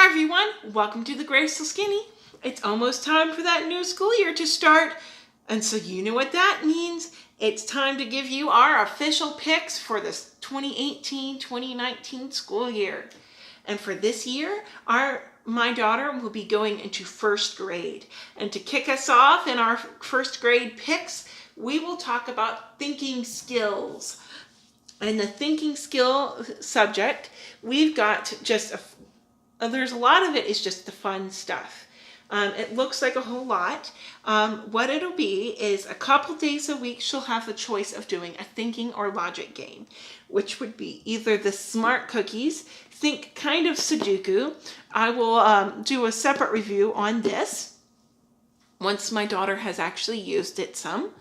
everyone, welcome to the Graceful Skinny. It's almost time for that new school year to start, and so you know what that means. It's time to give you our official picks for this 2018-2019 school year. And for this year, my daughter will be going into first grade. And to kick us off in our first grade picks, we will talk about thinking skills. And the thinking skill subject, we've got just there's a lot of it is just the fun stuff. It looks like a whole lot. What it'll be is a couple days a week she'll have the choice of doing a thinking or logic game, which would be either the Smart Cookies, think kind of Sudoku. I will do a separate review on this once my daughter has actually used it some.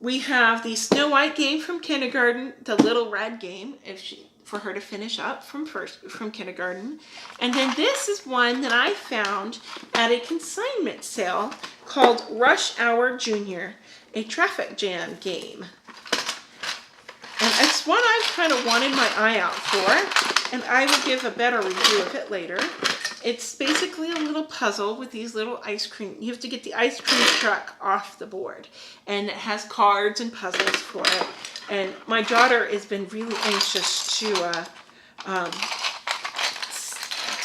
We have the Snow White game from kindergarten, the Little Red game, for her to finish up from kindergarten. And then this is one that I found at a consignment sale called Rush Hour Junior, a traffic jam game. And it's one I've kind of wanted my eye out for, and I will give a better review of it later. It's basically a little puzzle with these little ice cream. You have to get the ice cream truck off the board, and it has cards and puzzles for it. And my daughter has been really anxious to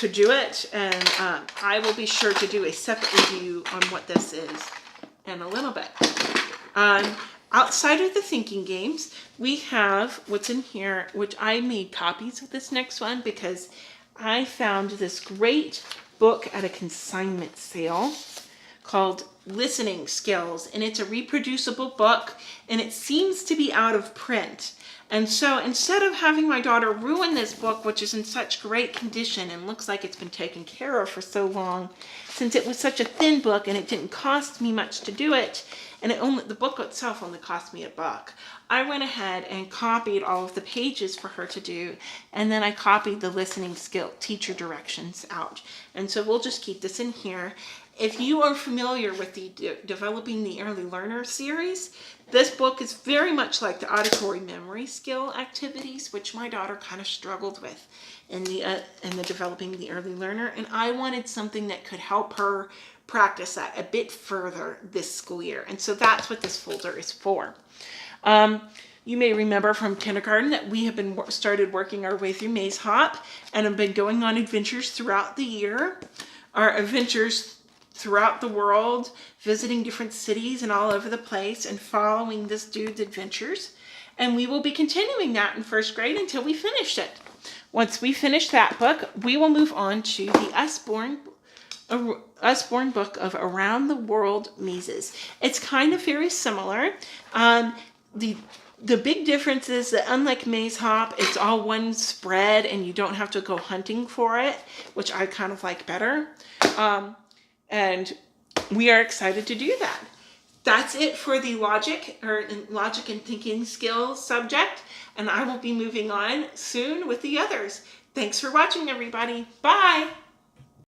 do it, and I will be sure to do a separate review on what this is in a little bit. Outside of the thinking games, we have what's in here, which I made copies of this next one because I found this great book at a consignment sale called Listening Skills, and it's a reproducible book, and it seems to be out of print. And so instead of having my daughter ruin this book, which is in such great condition and looks like it's been taken care of for so long, since it was such a thin book and it didn't cost me much to do it, and the book itself only cost me $1, I went ahead and copied all of the pages for her to do, and then I copied the listening skill teacher directions out. And so we'll just keep this in here. If you are familiar with the Developing the Early Learner series, this book is very much like the auditory memory skill activities, which my daughter kind of struggled with in the Developing the Early Learner, and I wanted something that could help her practice that a bit further this school year. And so that's what this folder is for. You may remember from kindergarten that we have started working our way through Maze Hop and have been going on adventures throughout the year. Our adventures throughout the world, visiting different cities and all over the place and following this dude's adventures. And we will be continuing that in first grade until we finish it. Once we finish that book, we will move on to the Usborne book of Around the World Mazes. It's kind of very similar. The big difference is that unlike Maze Hop, it's all one spread and you don't have to go hunting for it, which I kind of like better. And we are excited to do that. That's it for the logic and thinking skills subject, and I will be moving on soon with the others. Thanks for watching, everybody. Bye.